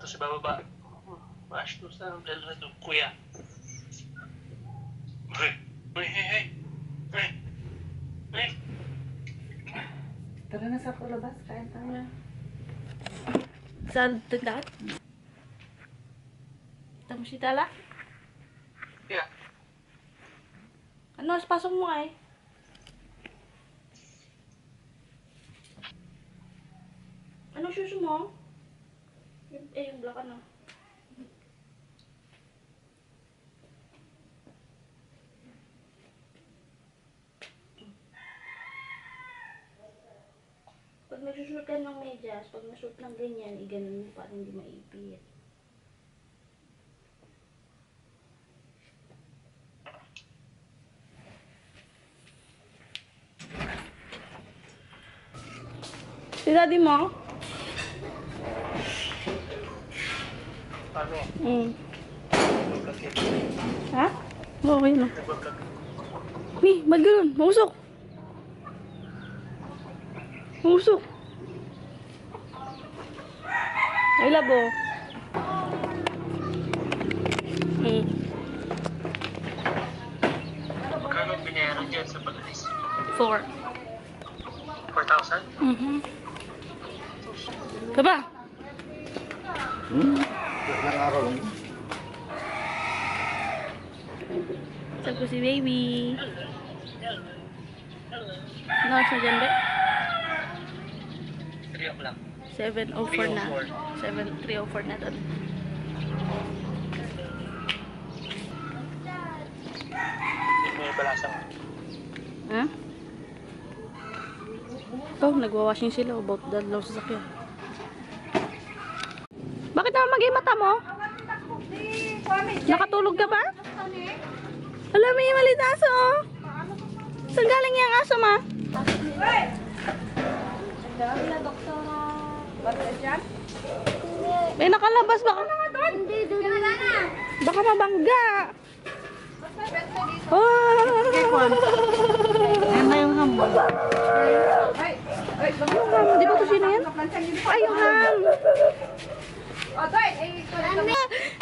Ito sa bababa. Bash to sa dalawa to, kuya. Hey, hey, hey, hey, hey. Tara na sa labas, kain tayo. Saan tindahan? Kita mo si Tala? Yeah. Ano, pasok mo ay? Ano shoes mo? Yung black ano? Pag nagsusuot ka ng medyas, pag nasuot ng ganyan, iganon mo para hindi maipit. Si daddy mo? Ano? Ha? Okay na. Ni, ba't ganun? Mausok. Mausok. Ay, labo. Magkano binayaran dyan sa pag-alis? 4. 4,000? Baba! Ilang araw lang. Saan ko si baby? Ano sa dyan ba? 3 o'clock. 7:04 na. 7:3:04 na doon. May balasang. Ha? Oh, nagwawashing sila about dalaw sa sakyan. Bakit naman magay mata mo? Nakatulog ka ba? Alam mo yung maliit aso, oh. Saan galing yung aso, ma? May nakalabas baka. Baka mabangga. Oh! Ayan na yung hamon. Yung ham, di ba ito sino yan? Ay, yung ham.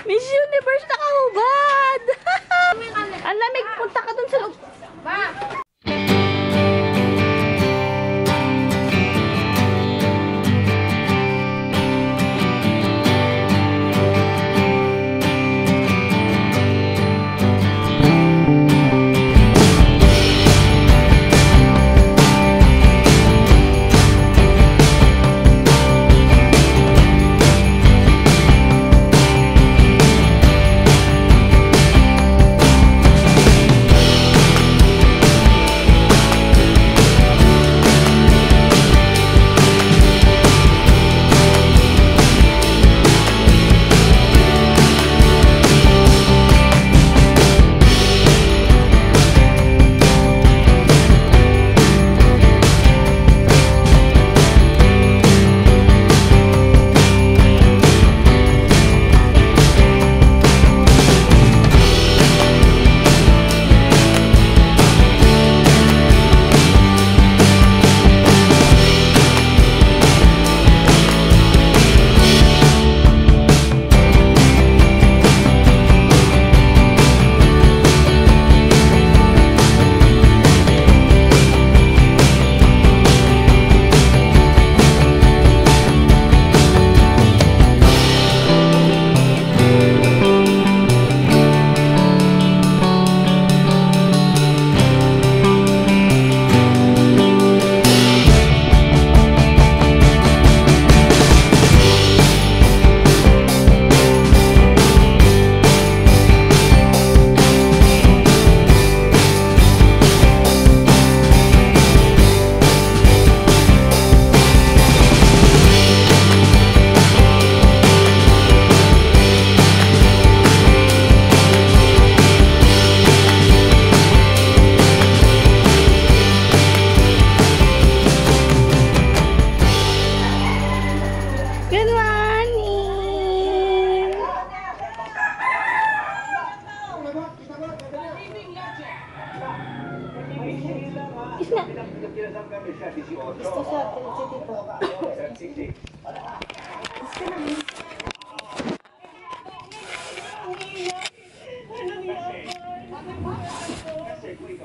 Miss Universe nakahubad. Ang lamig, punta ka dun sa loob.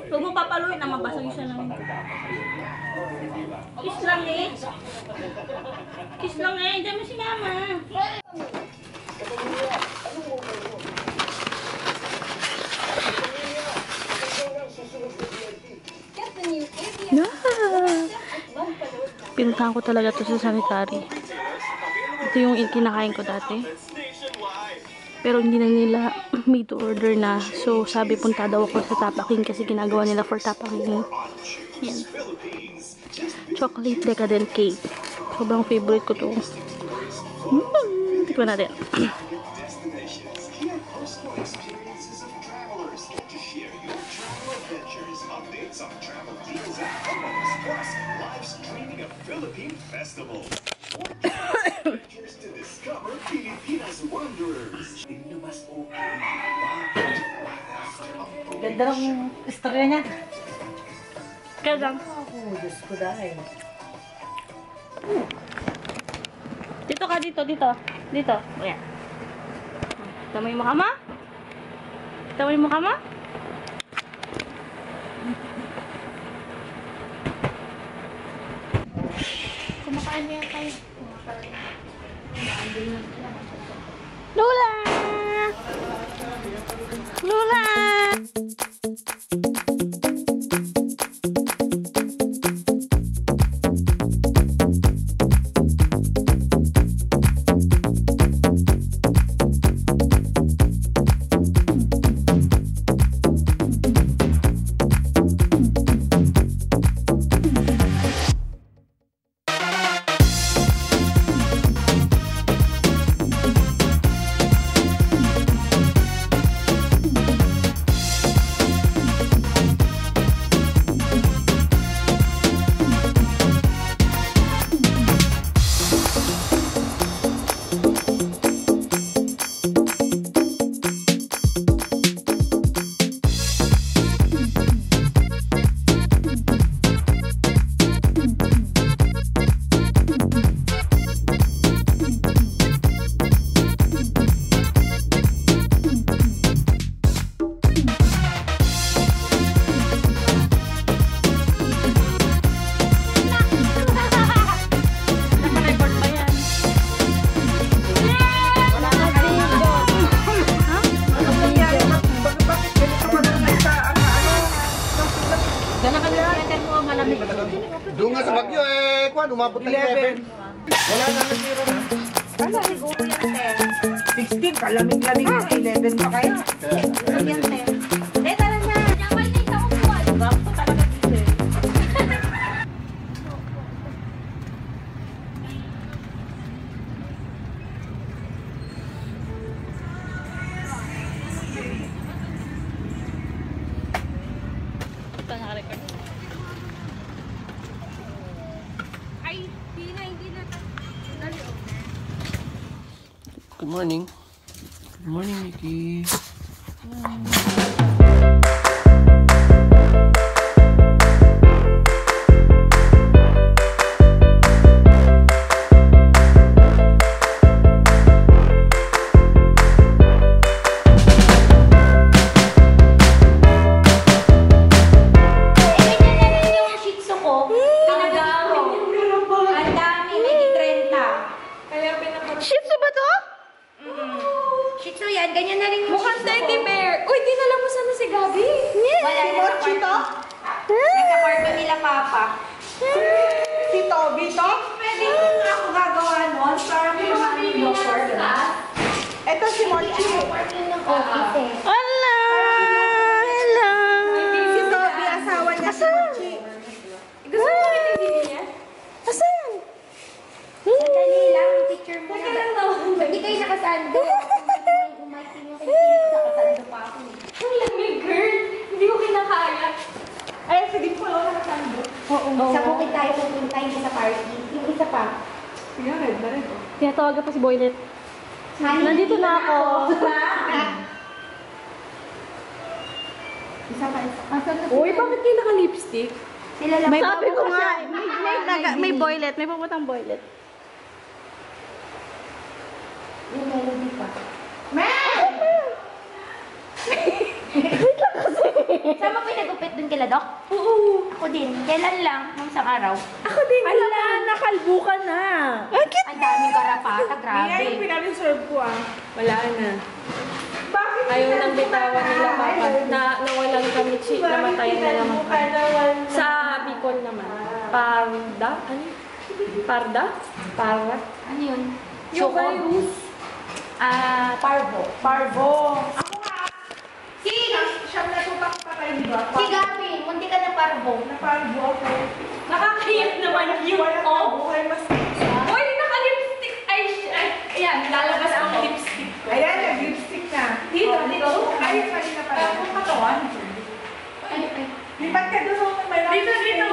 Huwag mo papaluin na mabasag siya lang. Kiss lang eh. Kiss lang eh. Diyan mo si mama. Pinuntahan ko talaga to sa sanitary. Ito yung kinakain ko dati. Pero hindi na nila made to order na. So, sabi punta daw ako sa Tapaking kasi ginagawa nila for Tapaking. Yan. Chocolate decadent cake. Sobrang favorite ko to. Tikman natin. Ganda ng istorya niya. Kaya Oh, Diyos ko dahil. dito ka, dito. Dito. Ayan. Kita mo yung mukha mo? Kita mo yung mukha mo? Kumakain niya tayo. Lola! Lola! Doon nga sa Bagyo eh, kwan, umabot ng 11. Wala na natira na. Wala, siguro yan, 10. 16, kalamig-lamig na, 11 pa kayo. Yan, 10. Eh, tara na. Yaman na isang upuan. Bako talaga dito eh. Ito, naka-record. Good morning. Good morning, Mickey. Shih Tzu ba to? Shih Tzu yan, ganyan na rin yung Mukhang teddy bear. Uy, dinala mo sana si Gabi. Wala na sa kwarto. Nasa kwarto nila, Papa. Si Toby to? Pwede kung ako gagawa nun, para may mga locker. Ito si Mochi. Wala! Hello! Si Toby, asawa niya si Mochi. Gusto mo kami TV niya? Asan? Sandali lang, picture mo Teka na. lang daw. Hindi kayo nakasando. Umating yung nakasando pa ako. Ang lamig, girl. Hindi ko kinakaya. Ay, sige po, wala ka sando. Sa bukid tayo pupunta yung sa party. Yung isa pa. Sige, red na red. Tinatawagan pa si Boylet. Honey, Nandito na ako. Isa pa, isa. Asan na Uy, bakit kayo naka-lipstick? Sila lang. Sabi ko nga, may Boylet. May pupuntang Boylet. Yung melody pa. Wait lang kasi. Saan mo pinagupit dun kila Doc? Oo. Ako din. Kailan lang? Nung isang araw. Ako din. Ala, nakalbo ka na. Ang daming karapata. Hindi nga yung Grabe. pinareserve ko ah. Wala na. Bakit Ayaw nang bitawan nila papa na nawalan kami namatayan na naman kami. Sa Bicol naman. Parda? Ano? Parda? Parda? Ano yun? Yung virus. Parvo. Parvo. Si Siyam na tutak pa tayo, di ba? Si Gabi. Munti ka na Parvo. Na Parvo ako. Nakakayip naman yun. Oh. Buhay mas isa. Uy, naka-lipstick. Ay, ayan, lalabas ang lipstick ko. Ayan, nag-lipstick na. Dito, dito. Ay, kanina pala. Kung katawan. Ay. Lipat ka doon may Dito, dito.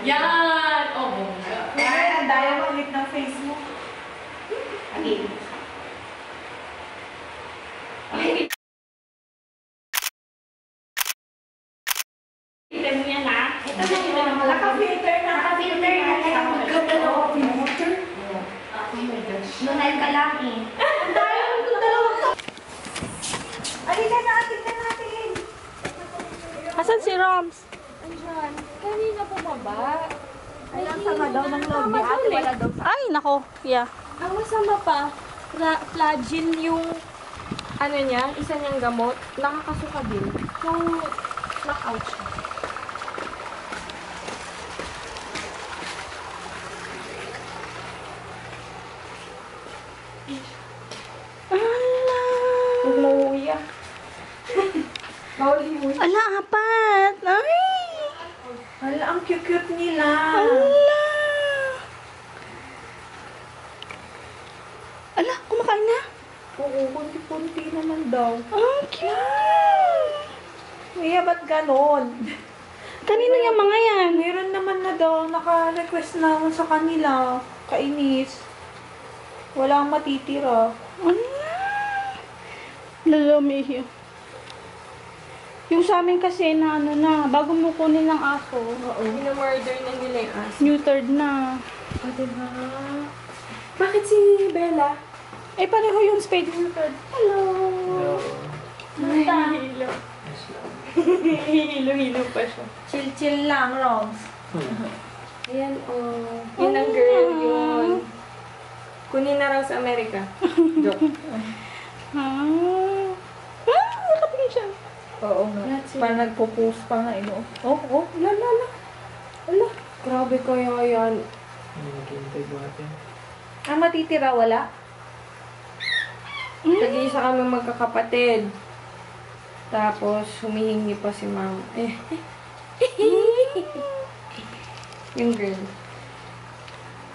Yan. Oh, Ay, ang daya mo ulit ng face mo. Again. Tignan mo yan, ha? Ito na yun. Naka-filter na. Naka-filter na. Ganda na ako filter. Lunay ka lang eh. Ang daya mo ito dalawang to. Alika na, tignan natin. Asan si Roms? Andyan. Kanina bumaba. Ay, ang sama daw ng loob ni ate. Wala daw. Ay, nako. Yeah. Ang masama pa, Flagyl yung ano niya, isa niyang gamot, nakakasuka din. So, knockout siya. Huwag mauwi ah. Bawal himuwi. Ala, apat. Ay. Hala, ang cute-cute nila. Ala. Ala, kumakain na. Oo, kunti-kunti naman daw. Ang cute. Mia, ba't ganon? Kanino yung mga yan? Meron naman na daw, naka-request naman sa kanila. Kainis. Walang matitira. Ala. Lalamihi. Yung sa amin kasi na ano na, bago mo kunin ng aso, Minamurder na nila yung aso. neutered na. O, diba? Bakit si Bella? Eh, pareho yung spade neutered. Hello. Hilo. Hilo-hilo pa siya. Chill-chill lang, Roms. Ayan, oh. Yun ang girl yun. Kunin na raw sa Amerika. Joke. Ah. Ah, nakatingin siya. Oo nga. Parang nagpo-post pa nga, ino. Oh, Lala. Ala, grabe kaya yan. Ang matitira, wala? Tag-iisa kami magkakapatid. Tapos, humihingi pa si mama. Yung girl.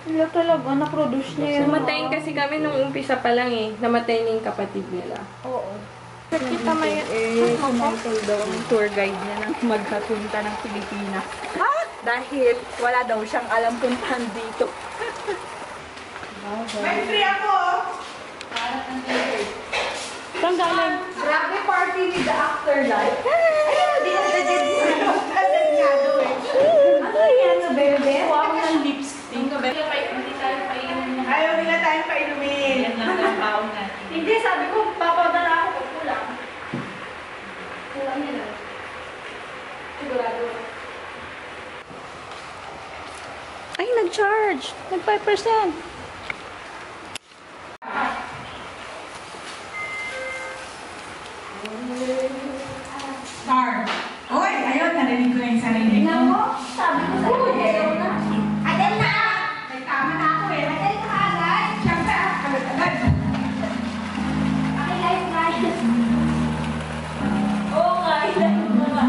Wala talaga, na-produce niya yun. Namatayin kasi kami nung umpisa pa lang eh. Namatay na yung kapatid nila. Oo. Kita mo yun. Sumampol daw ang tour guide niya ng magkapunta ng Pilipinas. Dahil wala daw siyang alam puntahan dito. May free ako! Saan galing? Grabe party with the afterlife. Ayun, di na dyan. Kaladyado eh. Ano yan sa bebe? Kuha ko ng lipstick. Ayaw nila tayong painumin. Yan lang ang baon na. Hindi, sabi ko, papadala ako pag kulang. Kulang nila. Sigurado. Ay, nag-charge. Nag-5%. Star. Oy, ayun, narinig ko yung sarili ko. Sabi ko sa iyo, ayaw na. Adel na! May tama na ako eh. Adel ka agad! Siyempre, agad-agad. Paki-live guys. Oo nga, ilan mo nga.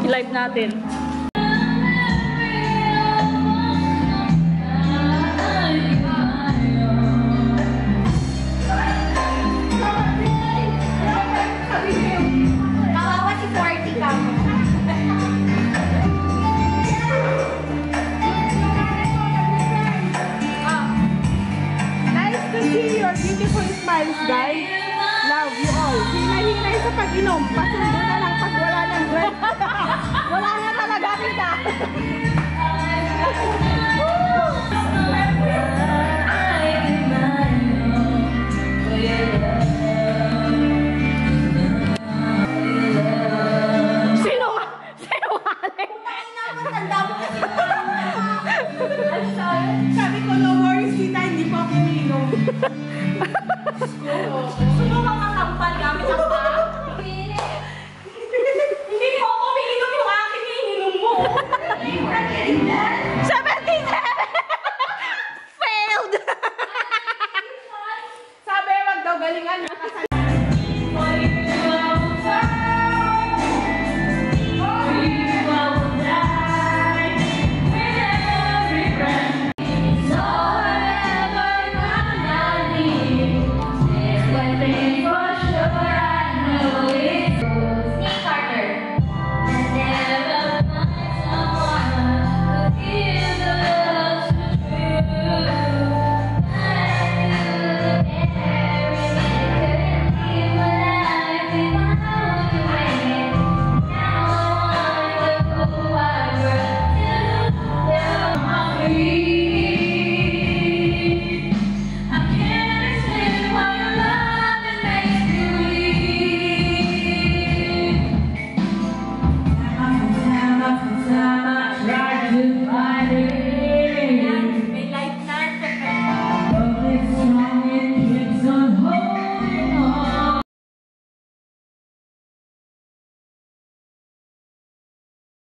I-live natin. Kawawa si 40 ka mo. Nice to see your beautiful smiles, guys. Love you all. Hinay-hinay sa pag-inom. Pasundo na lang pag wala ng bread. Wala na talaga kita. Gusto mo makakampal gamit ang pa? Hindi ko ako umiinom yung akin na ininom mo. 77! Failed! Sabi, wag daw galingan.